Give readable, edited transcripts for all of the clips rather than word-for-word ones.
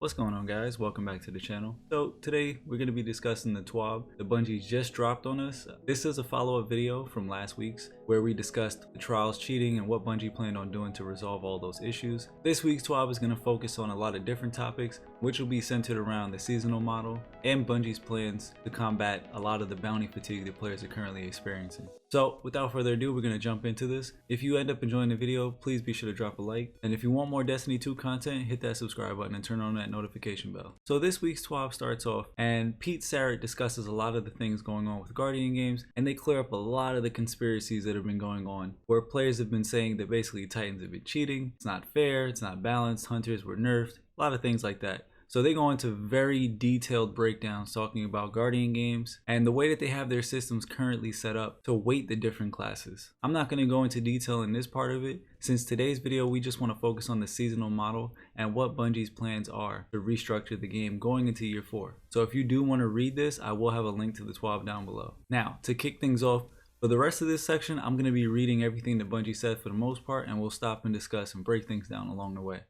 What's going on, guys? Welcome back to the channel. So today we're going to be discussing the TWAB the Bungie just dropped on us. This is a follow-up video from last week's where we discussed the trials cheating and what Bungie planned on doing to resolve all those issues. This week's TWAB is going to focus on a lot of different topics, which will be centered around the seasonal model and Bungie's plans to combat a lot of the bounty fatigue that players are currently experiencing. So without further ado, we're going to jump into this. If you end up enjoying the video, please be sure to drop a like. And if you want more Destiny 2 content, hit that subscribe button and turn on that notification bell. So this week's TWAB starts off and Pete Sarrett discusses a lot of the things going on with Guardian games, and they clear up a lot of the conspiracies that have been going on where players have been saying that basically Titans have been cheating, it's not fair, it's not balanced, hunters were nerfed, a lot of things like that. So they go into very detailed breakdowns talking about Guardian games and the way that they have their systems currently set up to weight the different classes. I'm not going to go into detail in this part of it, since today's video we just want to focus on the seasonal model and what Bungie's plans are to restructure the game going into year 4. So if you do want to read this, I will have a link to the TWAB down below. Now, to kick things off, for the rest of this section, I'm going to be reading everything that Bungie said for the most part, and we'll stop and discuss and break things down along the way.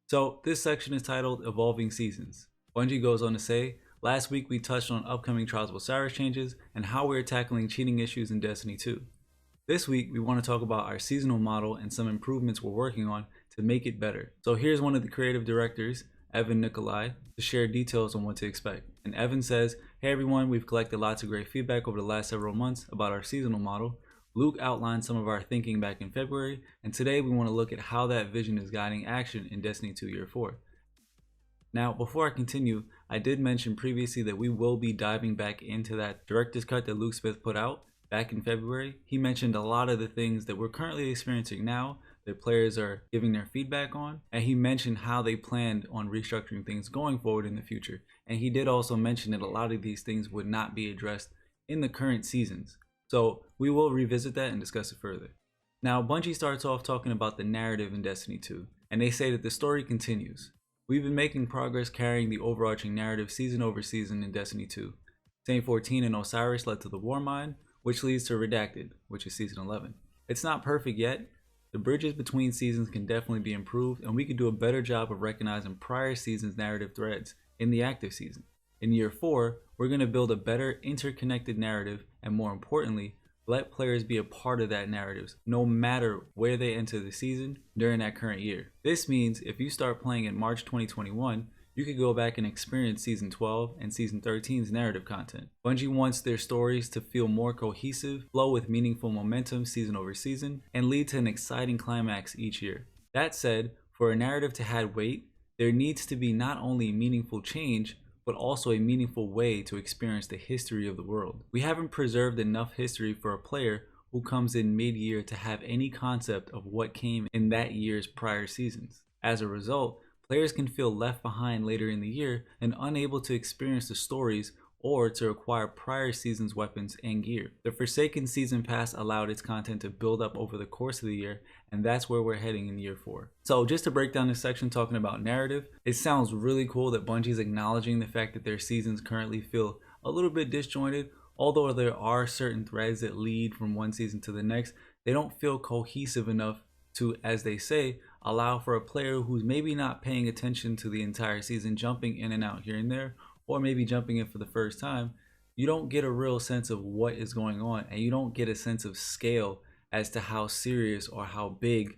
So this section is titled Evolving Seasons. Bungie goes on to say, last week we touched on upcoming Trials of Osiris changes and how we're tackling cheating issues in Destiny 2. This week we want to talk about our seasonal model and some improvements we're working on to make it better. So here's one of the creative directors, Evan Nikolai, to share details on what to expect. And Evan says, hey everyone, we've collected lots of great feedback over the last several months about our seasonal model. Luke outlined some of our thinking back in February, and today we want to look at how that vision is guiding action in Destiny 2 Year 4. Now, before I continue, I did mention previously that we will be diving back into that director's cut that Luke Smith put out back in February. He mentioned a lot of the things that we're currently experiencing now that players are giving their feedback on, and he mentioned how they planned on restructuring things going forward in the future. And he did also mention that a lot of these things would not be addressed in the current seasons. So we will revisit that and discuss it further. Now, Bungie starts off talking about the narrative in Destiny 2, and they say that the story continues. We've been making progress carrying the overarching narrative season over season in Destiny 2. Saint 14 and Osiris led to the Warmind, which leads to Redacted, which is season 11. It's not perfect yet. The bridges between seasons can definitely be improved, and we could do a better job of recognizing prior seasons' narrative threads in the active season. In year 4, we're going to build a better interconnected narrative and, more importantly, let players be a part of that narrative no matter where they enter the season during that current year. This means if you start playing in March 2021, you could go back and experience Season 12 and Season 13's narrative content. Bungie wants their stories to feel more cohesive, flow with meaningful momentum season over season, and lead to an exciting climax each year. That said, for a narrative to have weight, there needs to be not only meaningful change, but also a meaningful way to experience the history of the world. We haven't preserved enough history for a player who comes in mid-year to have any concept of what came in that year's prior seasons. As a result, players can feel left behind later in the year and unable to experience the stories or to acquire prior seasons' weapons and gear. The Forsaken Season Pass allowed its content to build up over the course of the year, and that's where we're heading in year 4. So just to break down this section talking about narrative, it sounds really cool that Bungie's acknowledging the fact that their seasons currently feel a little bit disjointed. Although there are certain threads that lead from one season to the next, they don't feel cohesive enough to, as they say, allow for a player who's maybe not paying attention to the entire season jumping in and out here and there, or maybe jumping in for the first time. You don't get a real sense of what is going on, and you don't get a sense of scale as to how serious or how big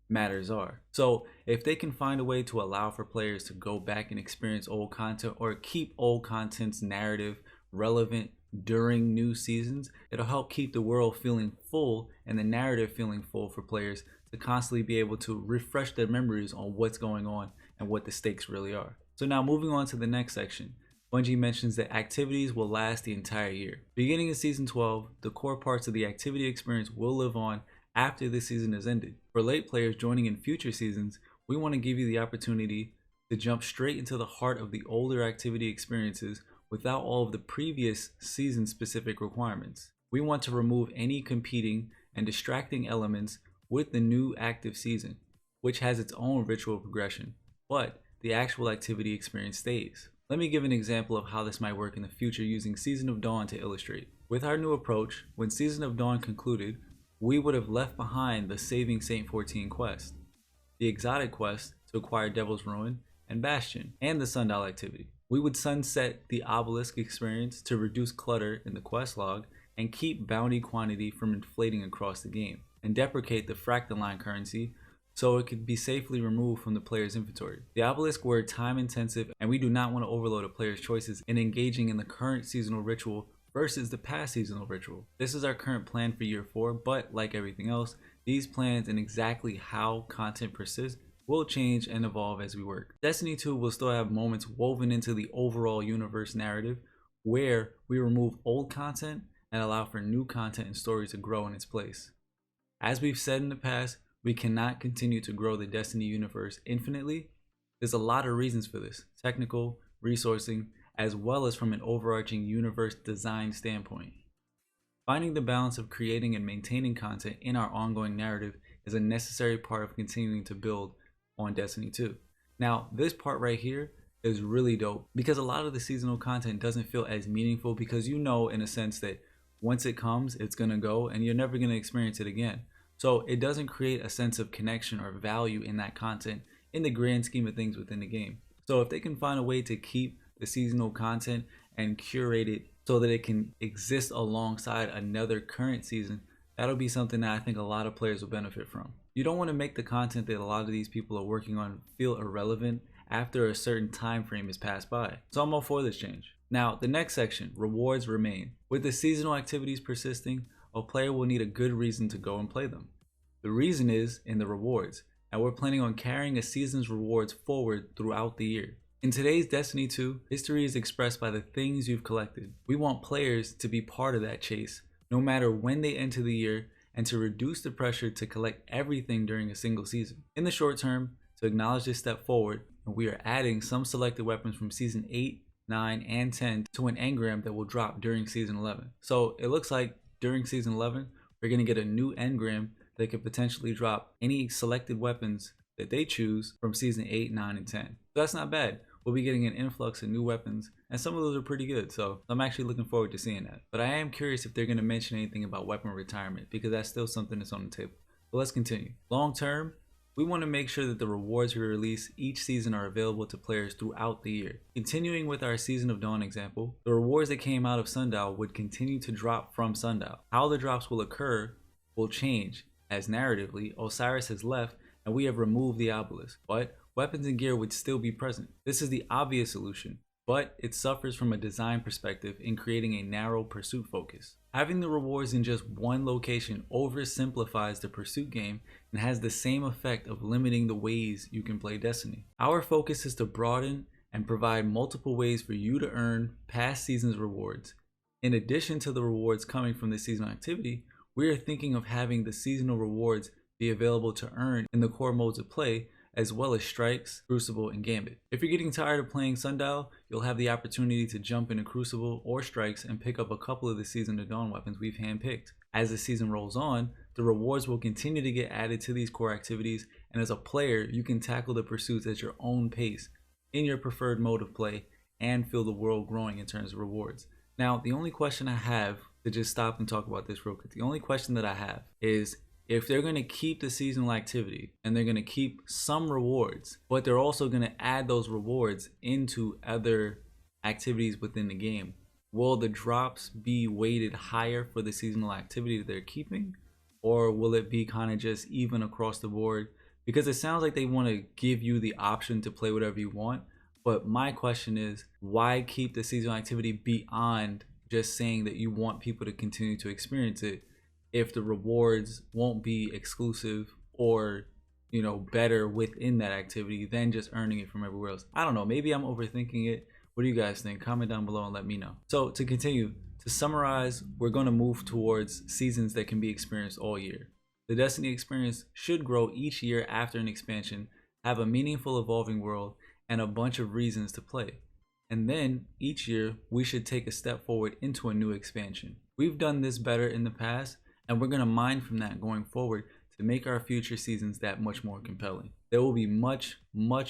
matters are. So if they can find a way to allow for players to go back and experience old content, or keep old content's narrative relevant during new seasons, it'll help keep the world feeling full and the narrative feeling full for players to constantly be able to refresh their memories on what's going on and what the stakes really are. So now moving on to the next section, Bungie mentions that activities will last the entire year. Beginning in Season 12, the core parts of the activity experience will live on after the season has ended. For late players joining in future seasons, we want to give you the opportunity to jump straight into the heart of the older activity experiences without all of the previous season-specific requirements. We want to remove any competing and distracting elements with the new active season, which has its own ritual progression, but the actual activity experience stays. Let me give an example of how this might work in the future using Season of Dawn to illustrate. With our new approach, when Season of Dawn concluded, we would have left behind the Saving Saint 14 quest, the exotic quest to acquire Devil's Ruin, and Bastion, and the Sundial activity. We would sunset the Obelisk experience to reduce clutter in the quest log and keep bounty quantity from inflating across the game, and deprecate the fractal line currency so it could be safely removed from the player's inventory. The Obelisk were time intensive, and we do not want to overload a player's choices in engaging in the current seasonal ritual versus the past seasonal ritual. This is our current plan for year 4, but like everything else, these plans and exactly how content persists will change and evolve as we work. Destiny 2 will still have moments woven into the overall universe narrative where we remove old content and allow for new content and stories to grow in its place. As we've said in the past, we cannot continue to grow the Destiny universe infinitely. There's a lot of reasons for this: technical, resourcing, as well as from an overarching universe design standpoint. Finding the balance of creating and maintaining content in our ongoing narrative is a necessary part of continuing to build on Destiny 2. Now, this part right here is really dope because a lot of the seasonal content doesn't feel as meaningful because you know, in a sense, that once it comes, it's gonna go and you're never gonna experience it again. So it doesn't create a sense of connection or value in that content in the grand scheme of things within the game. So if they can find a way to keep the seasonal content and curate it so that it can exist alongside another current season, that'll be something that I think a lot of players will benefit from. You don't want to make the content that a lot of these people are working on feel irrelevant after a certain time frame has passed by. So I'm all for this change. Now, the next section, rewards remain. With the seasonal activities persisting, a player will need a good reason to go and play them. The reason is in the rewards, and we're planning on carrying a season's rewards forward throughout the year. In today's Destiny 2, history is expressed by the things you've collected. We want players to be part of that chase, no matter when they enter the year, and to reduce the pressure to collect everything during a single season. In the short term, to acknowledge this step forward, we are adding some selected weapons from Season 8, 9, and 10 to an engram that will drop during Season 11. So it looks like during Season 11, we're going to get a new engram that could potentially drop any selected weapons that they choose from Season 8, 9, and 10. So that's not bad. We'll be getting an influx of new weapons, and some of those are pretty good, so I'm actually looking forward to seeing that. But I am curious if they're going to mention anything about weapon retirement, because that's still something that's on the table. But let's continue. Long term, we want to make sure that the rewards we release each season are available to players throughout the year. Continuing with our Season of Dawn example, the rewards that came out of Sundial would continue to drop from Sundial. How the drops will occur will change, as narratively, Osiris has left and we have removed the Obelisk, but weapons and gear would still be present. This is the obvious solution, but it suffers from a design perspective in creating a narrow pursuit focus. Having the rewards in just one location oversimplifies the pursuit game and has the same effect of limiting the ways you can play Destiny. Our focus is to broaden and provide multiple ways for you to earn past season's rewards. In addition to the rewards coming from the seasonal activity, we are thinking of having the seasonal rewards be available to earn in the core modes of play, as well as Strikes, Crucible, and Gambit. If you're getting tired of playing Sundial, you'll have the opportunity to jump into Crucible or Strikes and pick up a couple of the Season of Dawn weapons we've handpicked. As the season rolls on, the rewards will continue to get added to these core activities, and as a player, you can tackle the pursuits at your own pace, in your preferred mode of play, and feel the world growing in terms of rewards. Now, the only question I have, to just stop and talk about this real quick, the only question that I have is, if they're going to keep the seasonal activity and they're going to keep some rewards, but they're also going to add those rewards into other activities within the game, will the drops be weighted higher for the seasonal activity that they're keeping? Or will it be kind of just even across the board? Because it sounds like they want to give you the option to play whatever you want. But my question is, why keep the seasonal activity beyond just saying that you want people to continue to experience it, if the rewards won't be exclusive or, you know, better within that activity than just earning it from everywhere else? I don't know, maybe I'm overthinking it. What do you guys think? Comment down below and let me know. So to continue, to summarize, we're going to move towards seasons that can be experienced all year. The Destiny experience should grow each year after an expansion, have a meaningful evolving world, and a bunch of reasons to play. And then each year we should take a step forward into a new expansion. We've done this better in the past, and we're going to mine from that going forward to make our future seasons that much more compelling. There will be much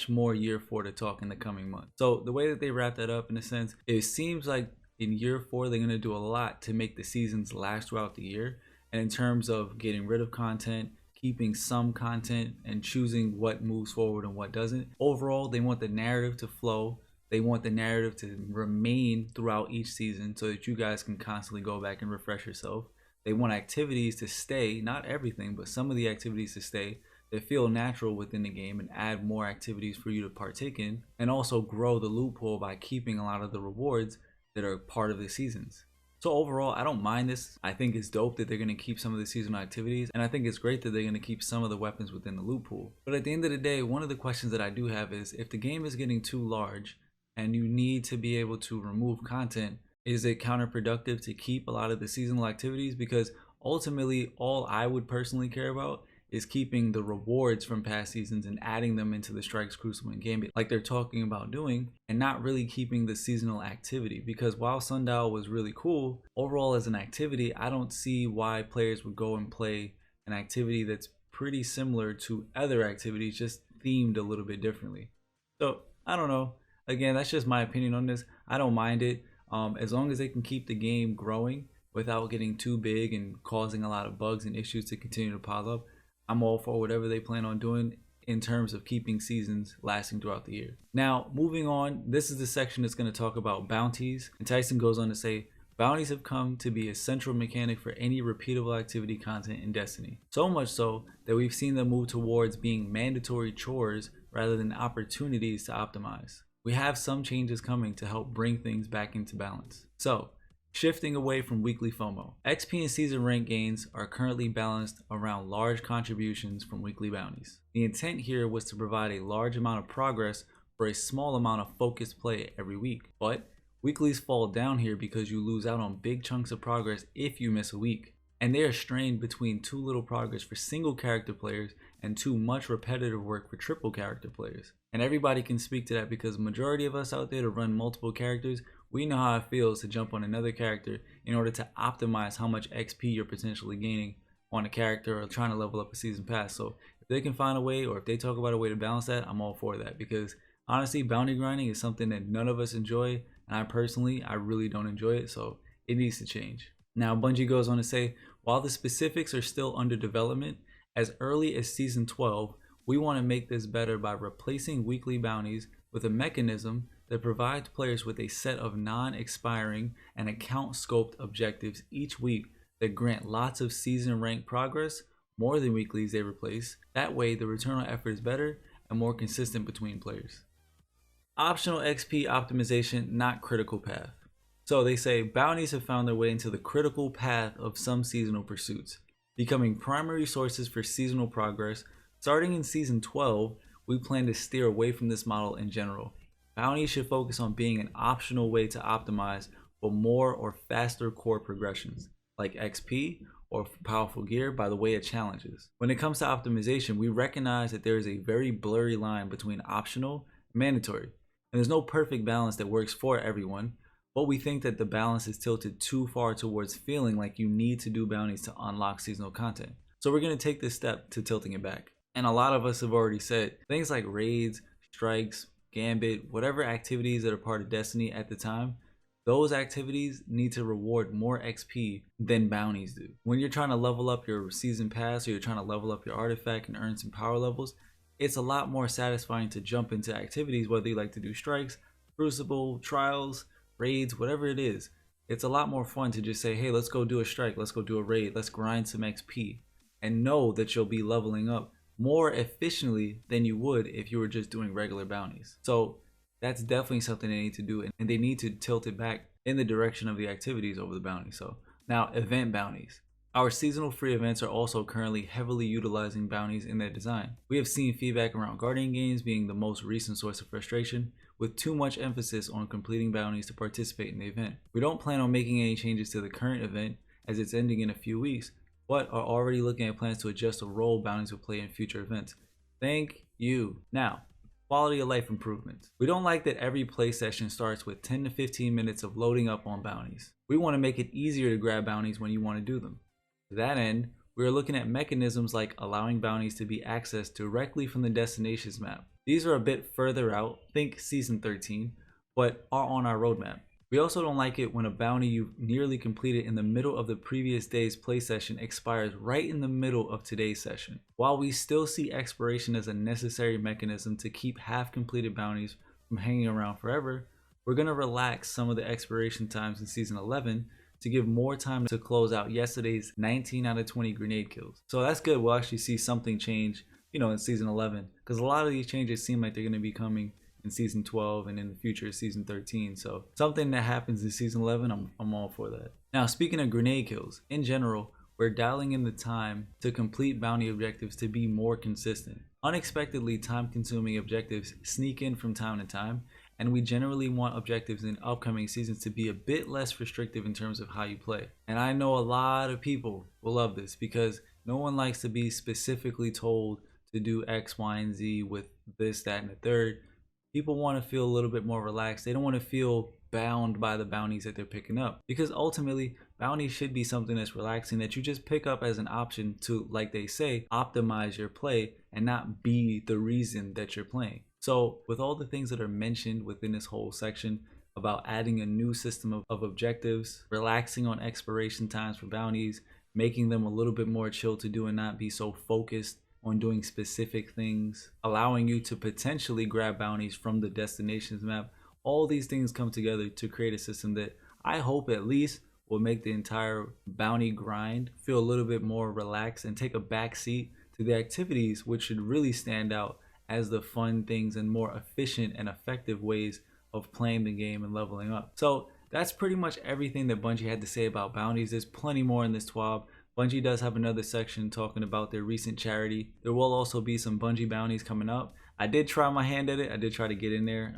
more year 4 to talk in the coming months. So the way that they wrap that up, in a sense, it seems like in year 4 they're going to do a lot to make the seasons last throughout the year. And in terms of getting rid of content, keeping some content and choosing what moves forward and what doesn't. Overall, they want the narrative to flow. They want the narrative to remain throughout each season so that you guys can constantly go back and refresh yourself. They want activities to stay, not everything, but some of the activities to stay that feel natural within the game and add more activities for you to partake in, and also grow the loot pool by keeping a lot of the rewards that are part of the seasons. So overall, I don't mind this. I think it's dope that they're going to keep some of the seasonal activities, and I think it's great that they're going to keep some of the weapons within the loot pool. But at the end of the day, one of the questions that I do have is, if the game is getting too large and you need to be able to remove content, is it counterproductive to keep a lot of the seasonal activities? Because ultimately, all I would personally care about is keeping the rewards from past seasons and adding them into the Strikes, Crucible, and Gambit like they're talking about doing, and not really keeping the seasonal activity. Because while Sundial was really cool, overall as an activity, I don't see why players would go and play an activity that's pretty similar to other activities, just themed a little bit differently. So I don't know. Again, that's just my opinion on this. I don't mind it. As long as they can keep the game growing without getting too big and causing a lot of bugs and issues to continue to pile up, I'm all for whatever they plan on doing in terms of keeping seasons lasting throughout the year. Now, moving on, this is the section that's going to talk about bounties. And Tyson goes on to say, bounties have come to be a central mechanic for any repeatable activity content in Destiny. So much so that we've seen them move towards being mandatory chores rather than opportunities to optimize. We have some changes coming to help bring things back into balance. So, shifting away from weekly FOMO. XP and season rank gains are currently balanced around large contributions from weekly bounties. The intent here was to provide a large amount of progress for a small amount of focused play every week. But weeklies fall down here because you lose out on big chunks of progress if you miss a week. And they are strained between too little progress for single character players and too much repetitive work for triple character players. And everybody can speak to that, because the majority of us out there to run multiple characters, we know how it feels to jump on another character in order to optimize how much XP you're potentially gaining on a character or trying to level up a season pass. So if they can find a way, or if they talk about a way to balance that, I'm all for that, because honestly, bounty grinding is something that none of us enjoy, and I really don't enjoy it, so it needs to change. Now, Bungie goes on to say, while the specifics are still under development, as early as Season 12, we want to make this better by replacing weekly bounties with a mechanism that provides players with a set of non-expiring and account-scoped objectives each week that grant lots of season rank progress, more than weeklies they replace. That way, the return on effort is better and more consistent between players. Optional XP optimization, not critical path. So they say bounties have found their way into the critical path of some seasonal pursuits, becoming primary sources for seasonal progress. Starting in Season 12, we plan to steer away from this model in general. Bounties should focus on being an optional way to optimize for more or faster core progressions, like XP or powerful gear by the way of challenges. When it comes to optimization, we recognize that there is a very blurry line between optional and mandatory, and there's no perfect balance that works for everyone. But we think that the balance is tilted too far towards feeling like you need to do bounties to unlock seasonal content. So we're going to take this step to tilting it back. And a lot of us have already said things like raids, strikes, gambit, whatever activities that are part of Destiny at the time, those activities need to reward more XP than bounties do. When you're trying to level up your season pass, or you're trying to level up your artifact and earn some power levels, it's a lot more satisfying to jump into activities, whether you like to do strikes, crucible, trials, raids, whatever it is. It's a lot more fun to just say, hey, let's go do a strike, let's go do a raid, let's grind some XP, and know that you'll be leveling up more efficiently than you would if you were just doing regular bounties. So that's definitely something they need to do, and they need to tilt it back in the direction of the activities over the bounties. So now, event bounties. Our seasonal free events are also currently heavily utilizing bounties in their design. We have seen feedback around Guardian games being the most recent source of frustration, with too much emphasis on completing bounties to participate in the event. We don't plan on making any changes to the current event as it's ending in a few weeks, but are already looking at plans to adjust the role bounties will play in future events. Thank you. Now, quality of life improvements. We don't like that every play session starts with 10 to 15 minutes of loading up on bounties. We want to make it easier to grab bounties when you want to do them. To that end, we are looking at mechanisms like allowing bounties to be accessed directly from the destinations map. These are a bit further out, think Season 13, but are on our roadmap. We also don't like it when a bounty you've nearly completed in the middle of the previous day's play session expires right in the middle of today's session. While we still see expiration as a necessary mechanism to keep half-completed bounties from hanging around forever, we're going to relax some of the expiration times in Season 11 to give more time to close out yesterday's 19 out of 20 grenade kills. So that's good. We'll actually see something change, in Season 11, because a lot of these changes seem like they're going to be coming in Season 12 and in the future Season 13. So something that happens in Season 11, I'm all for that. Now, speaking of grenade kills, in general, we're dialing in the time to complete bounty objectives to be more consistent. Unexpectedly time-consuming objectives sneak in from time to time, and we generally want objectives in upcoming seasons to be a bit less restrictive in terms of how you play. And I know a lot of people will love this because no one likes to be specifically told to do X, Y, and Z with this, that, and the third. People want to feel a little bit more relaxed. They don't want to feel bound by the bounties that they're picking up, because ultimately bounties should be something that's relaxing, that you just pick up as an option to, like they say, optimize your play and not be the reason that you're playing. So with all the things that are mentioned within this whole section about adding a new system of objectives, relaxing on expiration times for bounties, making them a little bit more chill to do and not be so focused on doing specific things, allowing you to potentially grab bounties from the destinations map, all these things come together to create a system that I hope at least will make the entire bounty grind feel a little bit more relaxed and take a back seat to the activities which should really stand out as the fun things and more efficient and effective ways of playing the game and leveling up. So that's pretty much everything that Bungie had to say about bounties. There's plenty more in this TWAB. Bungie does have another section talking about their recent charity. There will also be some Bungie bounties coming up. I did try my hand at it. I did try to get in there,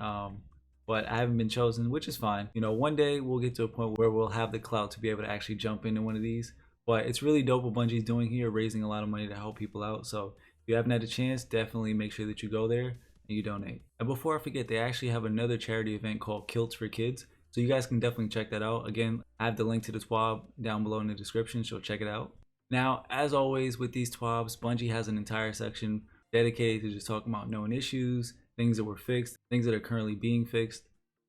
but I haven't been chosen, which is fine. One day we'll get to a point where we'll have the clout to be able to actually jump into one of these. But it's really dope what Bungie's doing here, raising a lot of money to help people out. So if you haven't had a chance, definitely make sure that you go there and you donate. And before I forget, they actually have another charity event called Kilts for Kids. So you guys can definitely check that out. Again, I have the link to the TWAB down below in the description, so check it out. Now, as always with these TWABs, Bungie has an entire section dedicated to just talking about known issues, things that were fixed, things that are currently being fixed.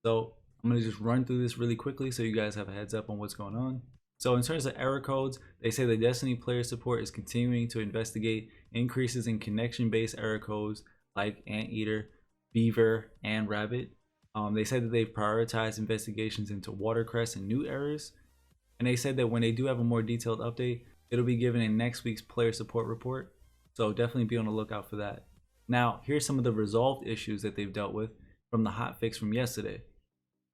So I'm going to just run through this really quickly so you guys have a heads up on what's going on. So in terms of error codes, they say the Destiny player support is continuing to investigate increases in connection-based error codes like Anteater, Beaver, and Rabbit. They said that they've prioritized investigations into Watercress and new errors. And they said that when they do have a more detailed update, it'll be given in next week's player support report. So definitely be on the lookout for that. Now, here's some of the resolved issues that they've dealt with from the hotfix from yesterday.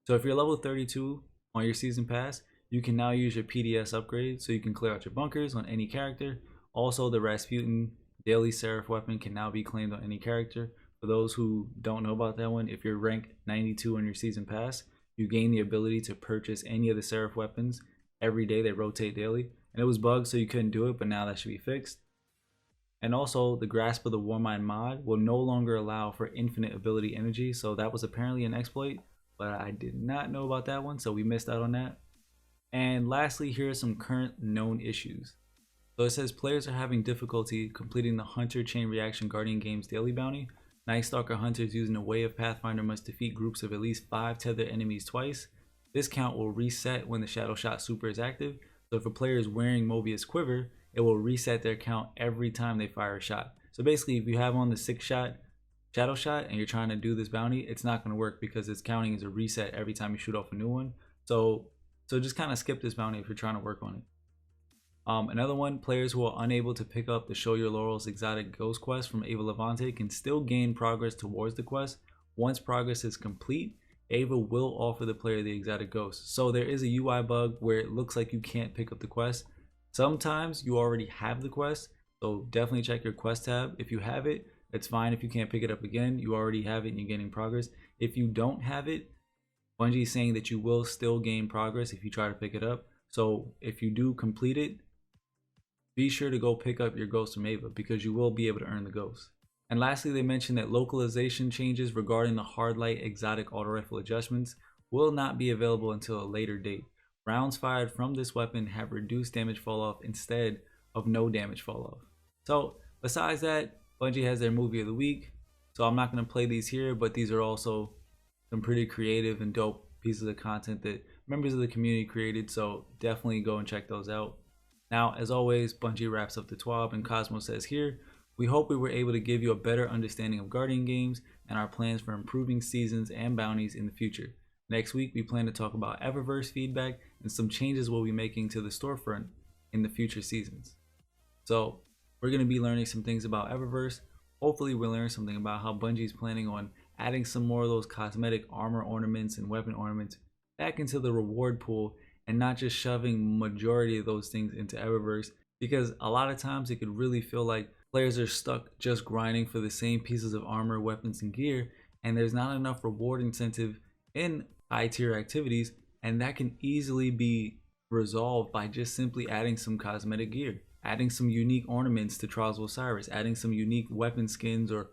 So if you're level 32 on your season pass, you can now use your PDS upgrade so you can clear out your bunkers on any character. Also, the Rasputin daily Seraph weapon can now be claimed on any character. For those who don't know about that one, if you're ranked 92 on your season pass, you gain the ability to purchase any of the Seraph weapons every day. They rotate daily, and it was bugged so you couldn't do it, but now that should be fixed. And also, the Grasp of the Warmind mod will no longer allow for infinite ability energy, so that was apparently an exploit, but I did not know about that one, so we missed out on that. And lastly, here are some current known issues. So it says players are having difficulty completing the Hunter Chain Reaction Guardian Games daily bounty. Night Stalker hunters using a Way of Pathfinder must defeat groups of at least 5 tethered enemies twice. This count will reset when the Shadow Shot super is active. So if a player is wearing Mobius Quiver, it will reset their count every time they fire a shot. So basically, if you have on the 6-shot Shadow Shot and you're trying to do this bounty, it's not going to work because it's counting as a reset every time you shoot off a new one. So just kind of skip this bounty if you're trying to work on it. Another one, players who are unable to pick up the Show Your Laurels exotic ghost quest from Ava Levante can still gain progress towards the quest. Once progress is complete, Ava will offer the player the exotic ghost. So there is a UI bug where it looks like you can't pick up the quest. Sometimes you already have the quest, so definitely check your quest tab. If you have it, it's fine. If you can't pick it up again, you already have it and you're getting progress. If you don't have it, Bungie is saying that you will still gain progress if you try to pick it up. So if you do complete it, be sure to go pick up your ghost from Ava because you will be able to earn the ghost. And lastly, they mentioned that localization changes regarding the hard light exotic auto rifle adjustments will not be available until a later date. Rounds fired from this weapon have reduced damage fall off instead of no damage fall off. So besides that, Bungie has their movie of the week. So I'm not going to play these here, but these are also some pretty creative and dope pieces of content that members of the community created, so definitely go and check those out. Now, as always, Bungie wraps up the TWAB, and Cosmo says here, we hope we were able to give you a better understanding of Guardian games and our plans for improving seasons and bounties in the future. Next week, we plan to talk about Eververse feedback and some changes we'll be making to the storefront in the future seasons. So we're going to be learning some things about Eververse. Hopefully we'll learn something about how Bungie is planning on adding some more of those cosmetic armor ornaments and weapon ornaments back into the reward pool, and not just shoving majority of those things into Eververse, because a lot of times it could really feel like players are stuck just grinding for the same pieces of armor, weapons, and gear, and there's not enough reward incentive in high tier activities, and that can easily be resolved by just simply adding some cosmetic gear, adding some unique ornaments to Trials of Osiris, adding some unique weapon skins or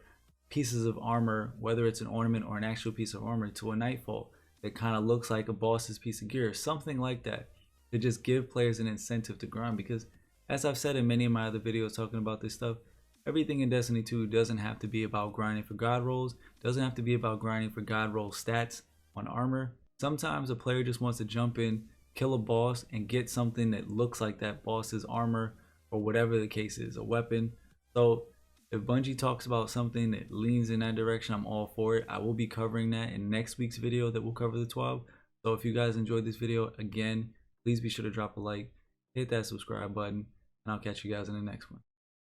pieces of armor, whether it's an ornament or an actual piece of armor, to a Nightfall that kind of looks like a boss's piece of gear, something like that, to just give players an incentive to grind. Because as I've said in many of my other videos talking about this stuff, everything in Destiny 2 doesn't have to be about grinding for god rolls, doesn't have to be about grinding for god roll stats on armor. Sometimes a player just wants to jump in, kill a boss, and get something that looks like that boss's armor, or whatever the case is, a weapon. So if Bungie talks about something that leans in that direction, I'm all for it. I will be covering that in next week's video that will cover the TWAB. So if you guys enjoyed this video, again, please be sure to drop a like, hit that subscribe button, and I'll catch you guys in the next one.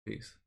Peace.